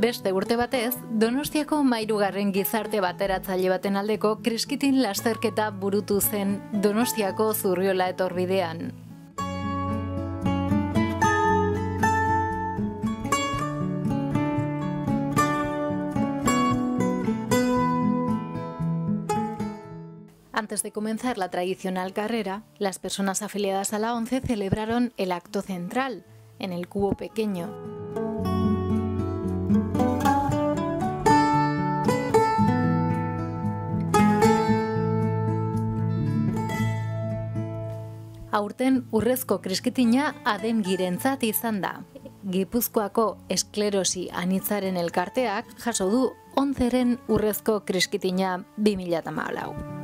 Beste urte batez, Donostiako 13. gizarte bateratzaile baten aldeko kriskitin lasterketa burutu zen Donostiako Zurriola etorbidean. Antes de comenzar la tradicional carrera, las personas afiliadas a la ONCE celebraron el acto central, en el cubo pequeño. Aurten urrezko kriskitina ademgirentzat izan da. Gipuzkoako esklerosi anitzaren elkarteak jaso du ONCEren urrezko kriskitina 2014.